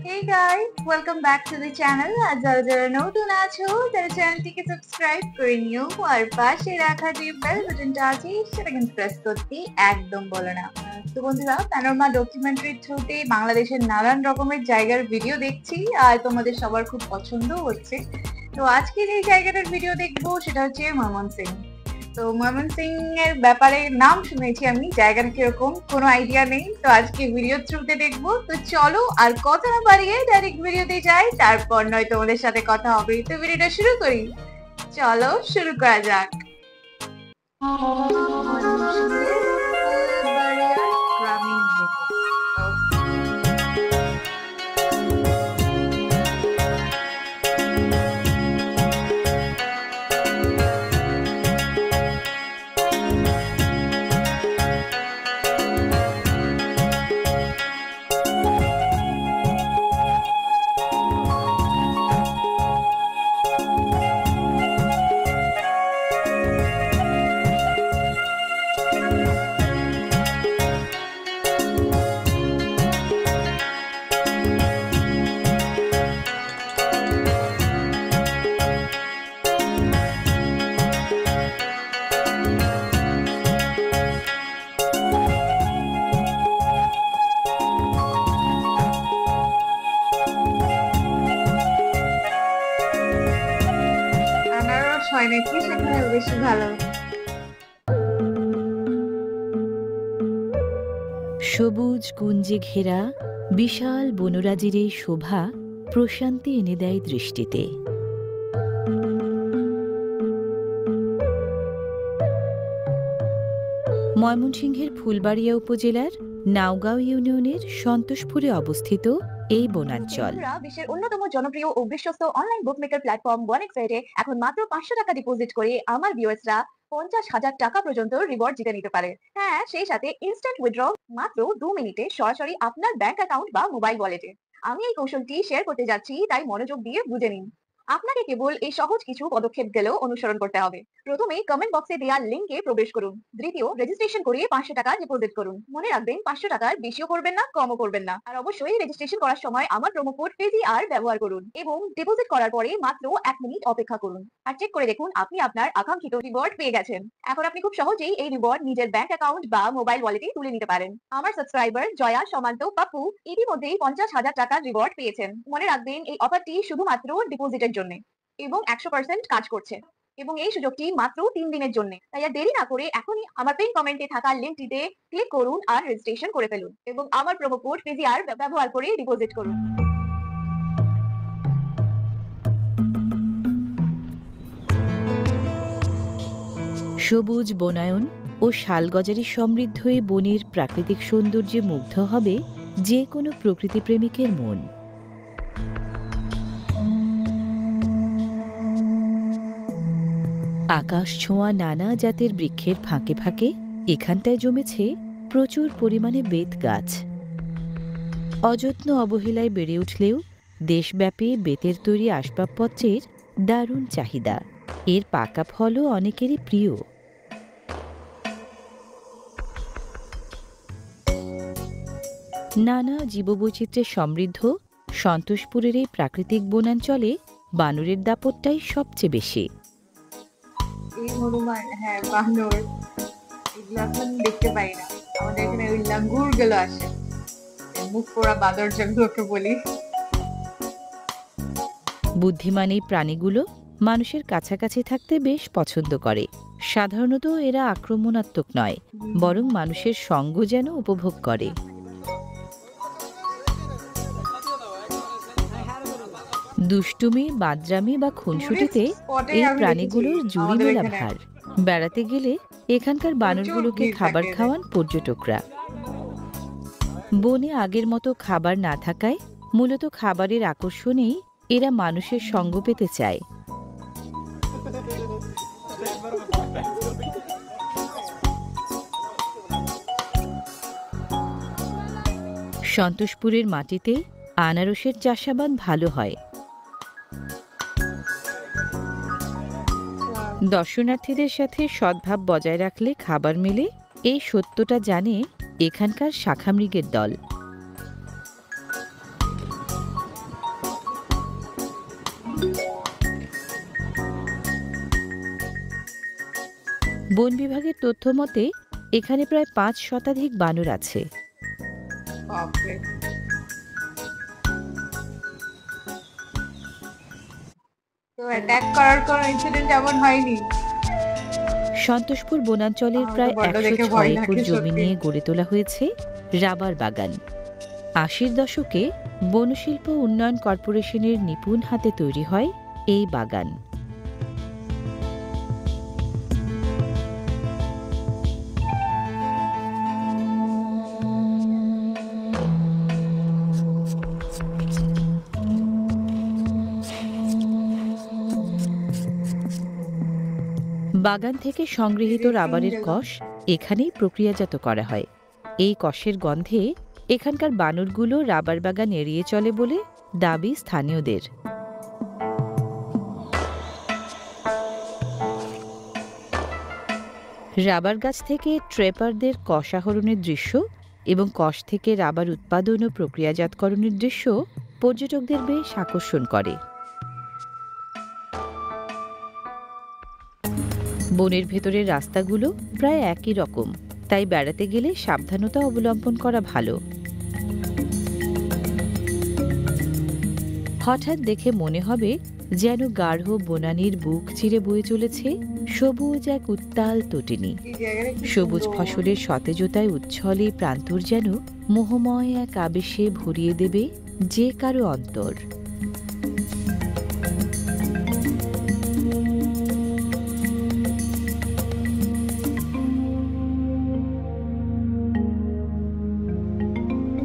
Hey guys, welcome back to the channel. আর যারা নতুন আছো তারা চ্যানেলটিকে সাবস্ক্রাইব করে নিও আর পাশে রাখা যে বেল বাটনটা আছে সেটা কিন্তু প্রেস করতে একদম বলো না। তো বন্ধুরা, প্যানোরামা ডকুমেন্টারির থ্রুতে বাংলাদেশের নানান রকমের জায়গার ভিডিও দেখছি আর তোমাদের সবার খুব পছন্দও হচ্ছে। তো আজকে যে জায়গাটার ভিডিও দেখবো সেটা হচ্ছে ময়মনসিং। তো ময়মনসিং এর ব্যাপারে নাম শুনেছি আমি, জায়গাটা কিরকম কোনো আইডিয়া নেই। তো আজকে ভিডিও থ্রুতে দেখবো। তো চলো আর কথা না বাড়িয়ে ডাইরেক্ট ভিডিওতে যাই, তারপর নয় তোমাদের সাথে কথা হবে। তো ভিডিওটা শুরু করি, চলো শুরু করা যাক। গ্রামীণ হয় নাকি, সেখানে বেশি ভালো। সবুজ কুঞ্জে ঘেরা বিশাল বনরাজির এই শোভা প্রশান্তি এনে দেয় দৃষ্টিতে। ময়মনসিংহের ফুলবাড়িয়া উপজেলার নাওগাঁও ইউনিয়নের সন্তোষপুরে অবস্থিত এই বনাঞ্চল বিশ্বের অন্যতম জনপ্রিয় ও বিশ্বস্ত অনলাইন বুকমেকার প্ল্যাটফর্ম ওয়ানেক্সাইটে এখন মাত্র 500 টাকা ডিপোজিট করে আমার ভিউয়ার্সরা 50,000 টাকা পর্যন্ত রিওয়ার্ড জিতে নিতে পারে। হ্যাঁ, সেই সাথে ইনস্ট্যান্ট উইথড্র মাত্র 2 মিনিটে সরাসরি আপনার ব্যাংক অ্যাকাউন্ট বা মোবাইল ওয়ালেটে। আমি এই কৌশলটি শেয়ার করতে যাচ্ছি, তাই মনোযোগ দিয়ে বুঝে নিন। আপনাকে কেবল এই সহজ কিছু পদক্ষেপ গেলেও অনুসরণ করতে হবে। প্রথমে কমেন্ট বক্সে দেওয়া লিংকে প্রবেশ করুন। দ্বিতীয়, রেজিস্ট্রেশন করে 500 টাকা ডিপোজিট করুন। মনে রাখবেন 500 টাকার বেশিও করবেন না, কমও করবেন না। আর অবশ্যই রেজিস্ট্রেশন করার সময় আমার প্রোমো কোড PGR ব্যবহার করুন এবং ডিপোজিট করার পরে মাত্র 1 মিনিট অপেক্ষা করুন। আর চেক করে দেখুন আপনি আপনার আকাঙ্ক্ষিত রিওয়ার্ড পেয়ে গেছেন। এখন আপনি খুব সহজেই এই রিওয়ার্ড নিজের ব্যাংক অ্যাকাউন্ট বা মোবাইল ওয়ালেটে তুলে নিতে পারেন। আমার সাবস্ক্রাইবার জয়া, সমান্ত, পাপ্পু ইতিমধ্যেই 50,000 টাকার রিওয়ার্ড পেয়েছেন। মনে রাখবেন এই অফারটি শুধুমাত্র ডিপোজিটের জন্য এবং 100% কাজ করছে এবং এই সুযোগটি মাত্র 3 দিনের জন্য। তাই আর দেরি না করে এখনই আমার পিন কমেন্টে থাকা লিংকটিতে ক্লিক করুন আর রেজিস্ট্রেশন করে ফেলুন এবং আমার প্রোমো কোড PGR ব্যবহার করে ডিপোজিট করুন। সবুজ বনায়ন ও শালগজারি সমৃদ্ধ এই বনের প্রাকৃতিক সৌন্দর্যে মুগ্ধ হবে যে কোনো প্রকৃতিপ্রেমিকের মন। আকাশ ছোঁয়া নানা জাতের বৃক্ষের ফাঁকে ফাঁকে এখানটায় জমেছে প্রচুর পরিমাণে বেত গাছ। অযত্ন অবহেলায় বেড়ে উঠলেও দেশব্যাপী বেতের তৈরি আসবাবপত্রের দারুণ চাহিদা। এর পাকা ফলও অনেকেরই প্রিয়। নানা জীববৈচিত্র্যে সমৃদ্ধ সন্তোষপুরের এই প্রাকৃতিক বনাঞ্চলে বানরের দাপটটাই সবচেয়ে বেশি। হ্যাঁ, বানর এগুলো এখন দেখতে পাই না। আমাদের এখানে ওই লাঙ্গুর গুলো আসে, মুখ পোড়া বাদর যেগুলোকে বলি। বুদ্ধিমান এই প্রাণীগুলো মানুষের কাছাকাছি থাকতে বেশ পছন্দ করে। সাধারণত এরা আক্রমণাত্মক নয়, বরং মানুষের সঙ্গ যেন উপভোগ করে। দুষ্টুমি, বাদরামি বা খুনসুটিতে এই প্রাণীগুলোর জুড়ি মেলা ভার। বেড়াতে গেলে এখানকার বানরগুলোকে খাবার খাওয়ান পর্যটকরা। বনে আগের মতো খাবার না থাকায় মূলত খাবারের আকর্ষণেই এরা মানুষের সঙ্গ পেতে চায়। সন্তোষপুরের মাটিতে আনারসের চাষাবাদ ভালো হয়। দর্শনার্থীদের সাথে সদ্ভাব বজায় রাখলে খাবার মেলে, এই সত্যটা জানে এখানকার শাখামৃগের দল। বন বিভাগের তথ্য মতে এখানে প্রায় ৫ শতাধিক বানর আছে। বাপরে! তো অ্যাটাক করার কোনো ইনসিডেন্ট এমন হয়নি? সন্তোষপুর বনাঞ্চলের আমার তো প্রায় বড্ড ১০৬ দেখে ভয় একর লাগে জমি সত্যি। নিয়ে গড়ে তোলা হয়েছে রাবার বাগান। ৮০-র দশকে বনশিল্প উন্নয়ন কর্পোরেশনের নিপুণ হাতে তৈরি হয় এই বাগান। বাগান থেকে সংগৃহীত রাবারের কষ এখানেই প্রক্রিয়াজাত করা হয়। এই কষের গন্ধে এখানকার বানরগুলো রাবার বাগান এড়িয়ে চলে বলে দাবি স্থানীয়দের। রাবার গাছ থেকে ট্রেপারদের কষ আহরণের দৃশ্য এবং কষ থেকে রাবার উৎপাদন ও প্রক্রিয়াজাতকরণের দৃশ্য পর্যটকদের বেশ আকর্ষণ করে। বনের ভেতরের রাস্তাগুলো প্রায় একই রকম, তাই বেড়াতে গেলে সাবধানতা অবলম্বন করা ভালো। হঠাৎ দেখে মনে হবে যেন গাঢ় বনানীর বুক চিরে বয়ে চলেছে সবুজ এক উত্তাল তটিনী। এই জায়গাটা কি সবুজ সুন্দর। ফসলের সতেজতায় উচ্ছলে প্রান্তর যেন মোহময় এক আবেশে ভরিয়ে দেবে যে কারো অন্তর।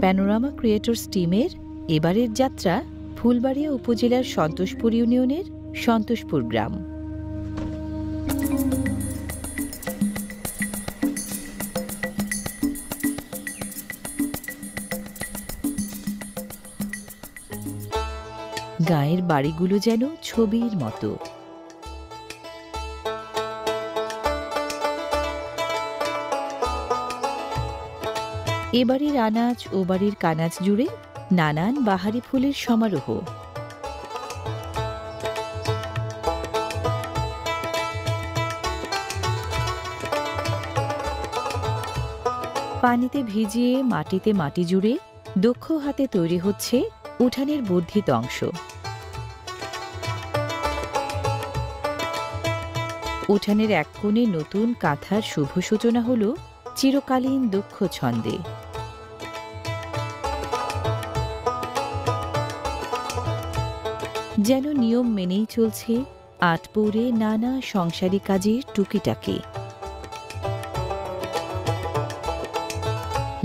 প্যানোরামা ক্রিয়েটরস টিমের এবারের যাত্রা ফুলবাড়িয়া উপজেলার সন্তোষপুর ইউনিয়নের সন্তোষপুর গ্রাম। গায়ের বাড়িগুলো যেন ছবির মতো। এ বাড়ির আনাজ ও বাড়ির কানাজ জুড়ে নানান বাহারি ফুলের সমারোহ। পানিতে ভিজিয়ে মাটিতে মাটি জুড়ে দক্ষ হাতে তৈরি হচ্ছে উঠানের বর্ধিত অংশ। উঠানের এক কোণে নতুন কাঁথার শুভ সূচনা হল চিরকালীন দক্ষ ছন্দে। যেন নিয়ম মেনেই চলছে আটপৌরে নানা সংসারী কাজের টুকিটাকি।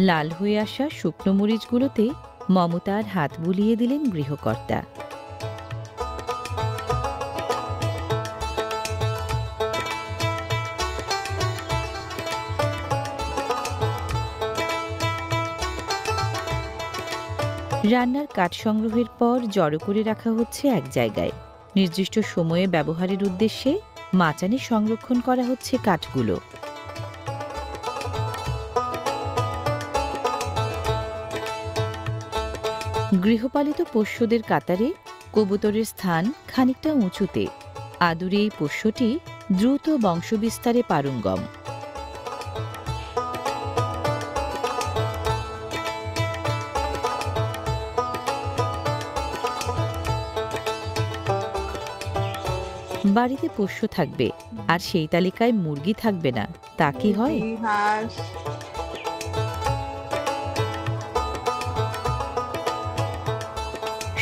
লাল হয়ে আসা শুকনো মরিচগুলোতে মমতার হাত বুলিয়ে দিলেন গৃহকর্তা। রান্নার কাঠ সংগ্রহের পর জড়ো করে রাখা হচ্ছে এক জায়গায়। নির্দিষ্ট সময়ে ব্যবহারের উদ্দেশ্যে মাচানে সংরক্ষণ করা হচ্ছে কাঠগুলো। গৃহপালিত পোষ্যদের কাতারে কবুতরের স্থান খানিকটা উঁচুতে। আদুরে এই পোষ্যটি দ্রুত বংশবিস্তারে পারঙ্গম। বাড়িতে পোষ্য থাকবে আর সেই তালিকায় মুরগি থাকবে না, তা কি হয়? মুরগি, হাঁস।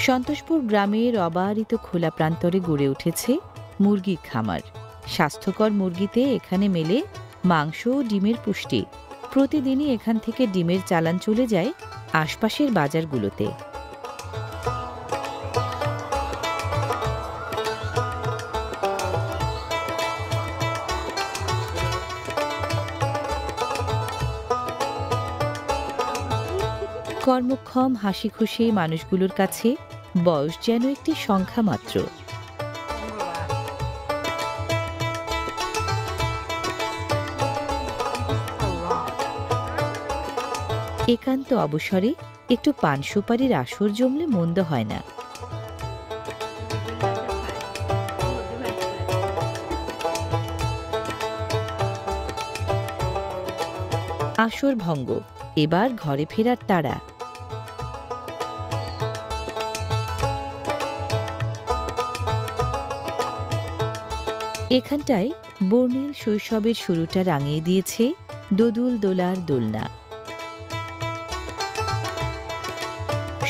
সন্তোষপুর গ্রামের অবারিত খোলা প্রান্তরে গড়ে উঠেছে মুরগির খামার। স্বাস্থ্যকর মুরগিতে এখানে মেলে মাংস ও ডিমের পুষ্টি। প্রতিদিনই এখান থেকে ডিমের চালান চলে যায় আশপাশের বাজারগুলোতে। কর্মক্ষম হাসি খুশি মানুষগুলোর কাছে বয়স যেন একটি সংখ্যা মাত্র। একান্ত অবসরে একটু পান সুপারির আসর জমলে মন্দ হয় না। আসর ভঙ্গ, এবার ঘরে ফেরার তাড়া। এখানটায় বর্ণিল শৈশবের শুরুটা রাঙিয়ে দিয়েছে দোদুল দোলার দোলনা।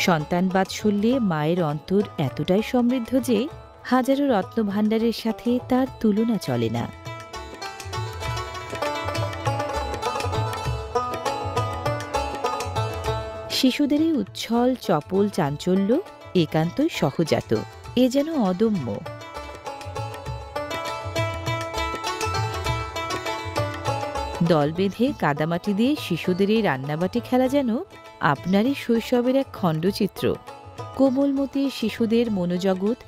সন্তান বাৎসল্যে মায়ের অন্তর এতটাই সমৃদ্ধ যে হাজারো রত্নভাণ্ডারের সাথে তার তুলনা চলে না। শিশুদের এই উচ্ছল চপল চাঞ্চল্য একান্তই সহজাত, এ যেন অদম্য। দল বেঁধে কাদামাটি দিয়ে শিশুদের এই রান্নাবাটি খেলা যেন আপনারই শৈশবের এক খণ্ডচিত্র। কোমলমতি শিশুদের মনোজগৎ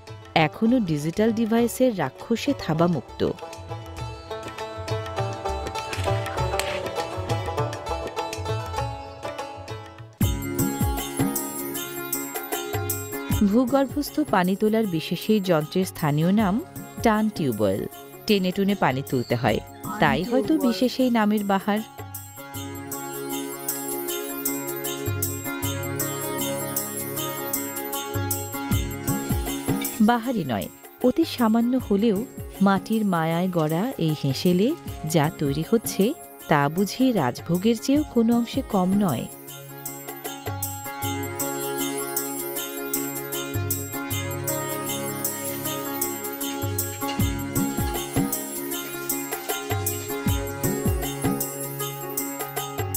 এখনো ডিজিটাল ডিভাইসের রাক্ষসে থাবামুক্ত। ভূগর্ভস্থ পানি তোলার বিশেষ এই যন্ত্রের স্থানীয় নাম টান টিউবওয়েল। টেনে টুনে পানি তুলতে হয়, তাই হয়তো বিশেষ এই নামের বাহার। বাহারি নয়, অতি সামান্য হলেও মাটির মায়ায় গড়া এই হেঁসেলে যা তৈরি হচ্ছে তা বুঝি রাজভোগের চেয়েও কোনো অংশে কম নয়।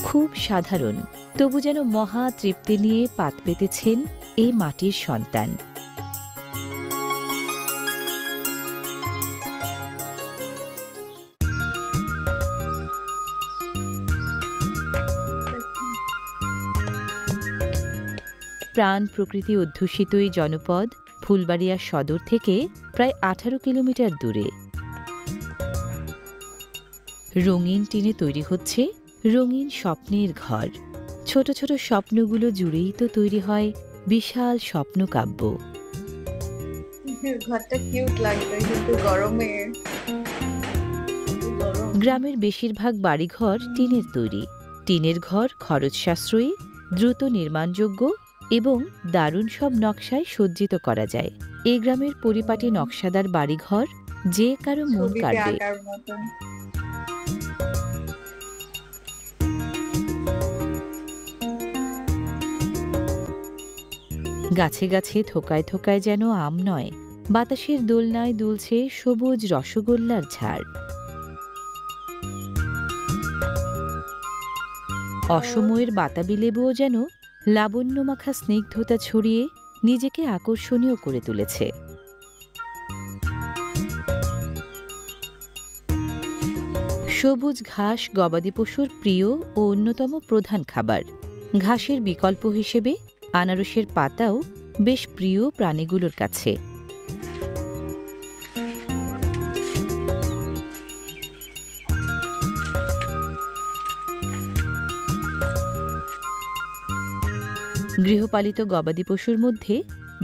খুব সাধারণ, তবু যেন মহা তৃপ্তি নিয়ে পাত পেতেছেন এই মাটির সন্তান। প্রাণ প্রকৃতি অধ্যুষিত এই জনপদ ফুলবাড়িয়া সদর থেকে প্রায় 18 কিলোমিটার দূরে। রঙিন টিনে তৈরি হচ্ছে রঙিন স্বপ্নের ঘর। ছোট ছোট স্বপ্নগুলো জুড়েই তো তৈরি হয় বিশাল স্বপ্নকাব্য। ঘরটা কিউট লাগবে কিন্তু গরমে। গ্রামের বেশিরভাগ বাড়িঘর টিনের তৈরি। টিনের ঘর খরচ সাশ্রয়ী, দ্রুত নির্মাণযোগ্য এবং দারুণ সব নকশায় সজ্জিত করা যায়। এই গ্রামের পরিপাটি নকশাদার বাড়িঘর যে কারো মন ছবিতে কাড়বে। আঁকার মতন। গাছে গাছে থোকায় থোকায় যেন আম নয়, বাতাসের দোলনায় দুলছে সবুজ রসগোল্লার ঝাড়। অসময়ের বাতাবি লেবুও যেন লাবণ্যমাখা স্নিগ্ধতা ছড়িয়ে নিজেকে আকর্ষণীয় করে তুলেছে। সবুজ ঘাস গবাদি পশুর প্রিয় ও অন্যতম প্রধান খাবার। ঘাসের বিকল্প হিসেবে আনারসের পাতাও বেশ প্রিয় প্রাণীগুলোর কাছে। গৃহপালিত গবাদি পশুর মধ্যে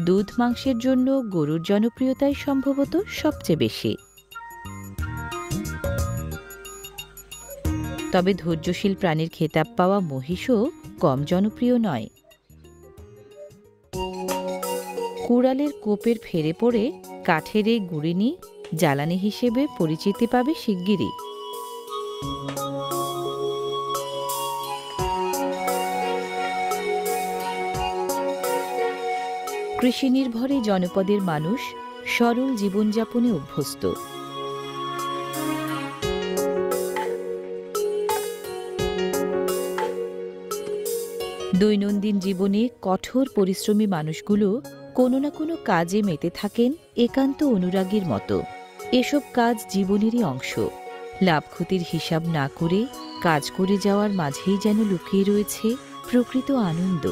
দুধ মাংসের জন্য গরুর জনপ্রিয়তাই সম্ভবত সবচেয়ে বেশি। তবে ধৈর্যশীল প্রাণীর খেতাব পাওয়া মহিষও কম জনপ্রিয় নয়। কুড়ালের কোপের ফেরে পড়ে কাঠের এই গুড়িনি জ্বালানি হিসেবে পরিচিতি পাবে শিগগিরই। কৃষি নির্ভরে জনপদের মানুষ সরল জীবনযাপনে অভ্যস্ত। দৈনন্দিন জীবনে কঠোর পরিশ্রমী মানুষগুলো কোনো না কোনো কাজে মেতে থাকেন একান্ত অনুরাগীর মতো। এসব কাজ জীবনেরই অংশ। লাভ ক্ষতির হিসাব না করে কাজ করে যাওয়ার মাঝেই যেন লুকিয়ে রয়েছে প্রকৃত আনন্দ।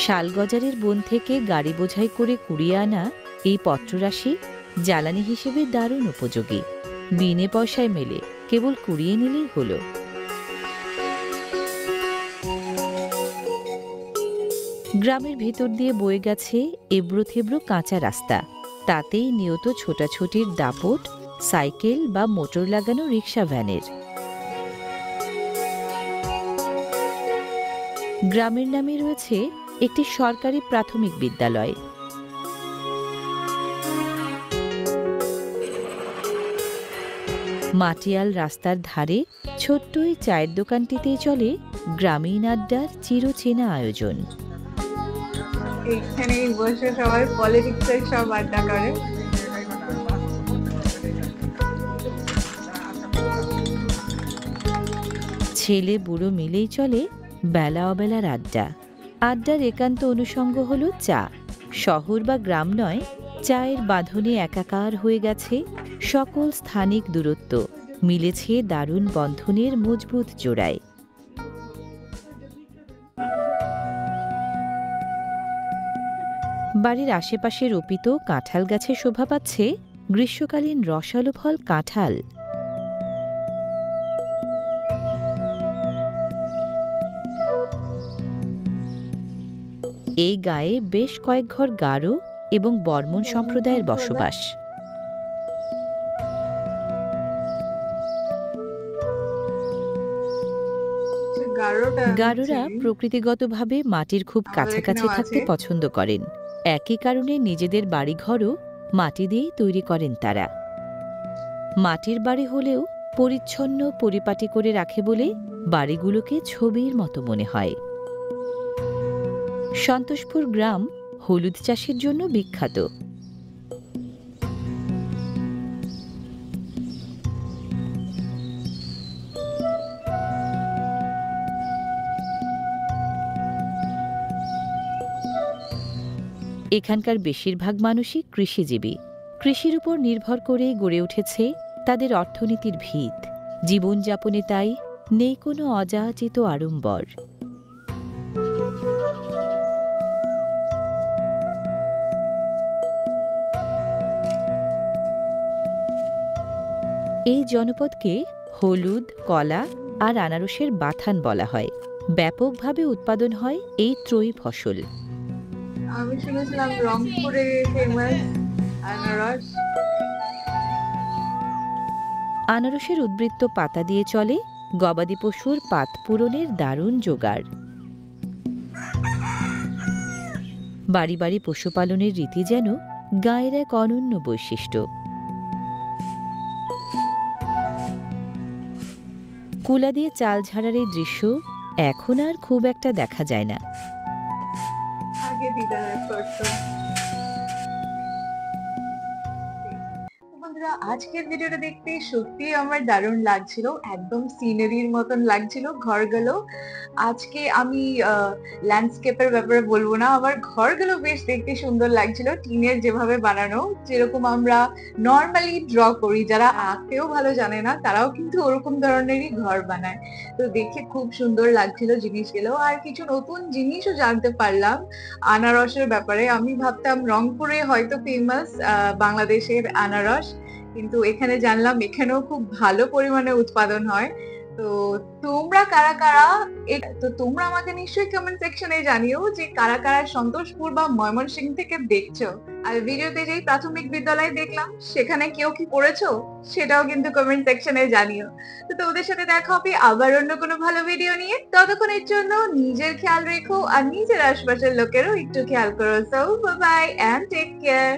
শালগজারের বন থেকে গাড়ি বোঝাই করে কুড়িয়ে আনা এই পত্ররাশি জ্বালানি হিসেবে দারুণ উপযোগী। বিনে পয়সায় মেলে, কেবল কুড়িয়ে নিলেই হলো। গ্রামের ভেতর দিয়ে বয়ে গেছে এবড়ো থেবড়ো কাঁচা রাস্তা, তাতেই নিয়ত ছোটাছুটির দাপট সাইকেল বা মোটর লাগানো রিক্সা ভ্যানের। গ্রামের নামে রয়েছে একটি সরকারি প্রাথমিক বিদ্যালয়। মাটিয়াল রাস্তার ধারে ছোট্ট এই চায়ের দোকানটিতেই চলে গ্রামীণ আড্ডার চিরচেনা আয়োজন। এইখানে বসে সবাই পলিটিক্স এর সব আড্ডা করে। ছেলে বুড়ো মিলেই চলে বেলা অবেলার আড্ডা। আড্ডার একান্ত অনুষঙ্গ হল চা। শহর বা গ্রাম নয়, চায়ের বাঁধনে একাকার হয়ে গেছে সকল স্থানিক দূরত্ব, মিলেছে দারুণ বন্ধনের মজবুত জোড়ায়। বাড়ির আশেপাশে রোপিত কাঁঠাল গাছে শোভা পাচ্ছে গ্রীষ্মকালীন রসালো ফল কাঁঠাল। এই গায়ে বেশ কয়েক ঘর গারো এবং বর্মন সম্প্রদায়ের বসবাস। গারোরা প্রকৃতিগতভাবে মাটির খুব কাছাকাছি থাকতে পছন্দ করেন। একই কারণে নিজেদের বাড়িঘরও মাটি দিয়েই তৈরি করেন তারা। মাটির বাড়ি হলেও পরিচ্ছন্ন পরিপাটি করে রাখে বলে বাড়িগুলোকে ছবির মতো মনে হয়। সন্তোষপুর গ্রাম হলুদ চাষের জন্য বিখ্যাত। এখানকার বেশিরভাগ মানুষই কৃষিজীবী। কৃষির উপর নির্ভর করেই গড়ে উঠেছে তাদের অর্থনীতির ভিত। জীবনযাপনে তাই নেই কোনো অযাচিত আড়ম্বর। এই জনপদকে হলুদ, কলা আর আনারসের বাথান বলা হয়। ব্যাপকভাবে উৎপাদন হয় এই ত্রয়ী ফসল। আমি শুনেছিলাম রংপুরে ফেমাস আনারস। আনারসের উদ্বৃত্ত পাতা দিয়ে চলে গবাদি পশুর পাত পূরণের দারুণ জোগাড়। বাড়ি বাড়ি পশুপালনের রীতি যেন গায়ের এক অনন্য বৈশিষ্ট্য। কুলা দিয়ে চাল ঝাড়ার এই দৃশ্য এখন আর খুব একটা দেখা যায় না। আগে দিদারা করতো। বন্ধুরা, আজকের ভিডিওটা দেখতে সত্যিই আমার দারুণ লাগছিল, একদম সিনারির মতন লাগছিল ঘরগুলো। আজকে আমি ল্যান্ডস্কেপের ব্যাপারে বলবো না, আমার ঘরগুলো বেশ দেখতে সুন্দর লাগছিল, টিনের যেভাবে বানানো, যেরকম আমরা নর্মালি ড্র করি, যারা আঁকতেও ভালো জানে না তারাও কিন্তু ওরকম ধরনেরই ঘর বানায়। তো দেখে খুব সুন্দর লাগছিল জিনিসগুলো, আর কিছু নতুন জিনিসও জানতে পারলাম আনারসের ব্যাপারে। আমি ভাবতাম রংপুরে হয়তো ফেমাস বাংলাদেশের আনারস, কিন্তু এখানে জানলাম এখানেও খুব ভালো পরিমাণে উৎপাদন হয়। তো তোমরা কারা কারা তো তোমরা আমাকে নিশ্চয়ই কমেন্ট সেকশনে জানিও যে কারা কারা সন্তোষপুর বা ময়মনসিংহ থেকে দেখছো। আর ভিডিওতে যেই প্রাথমিক বিদ্যালয় দেখলাম সেখানে কেউ কি পড়েছো সেটাও কিন্তু কমেন্ট সেকশনে জানিও। তো তোমাদের সাথে দেখা হবে আবার অন্য কোনো ভালো ভিডিও নিয়ে। ততক্ষণের জন্য নিজের খেয়াল রেখো আর নিজের আশপাশের লোকেরও একটু খেয়াল করো। So bye bye and take care.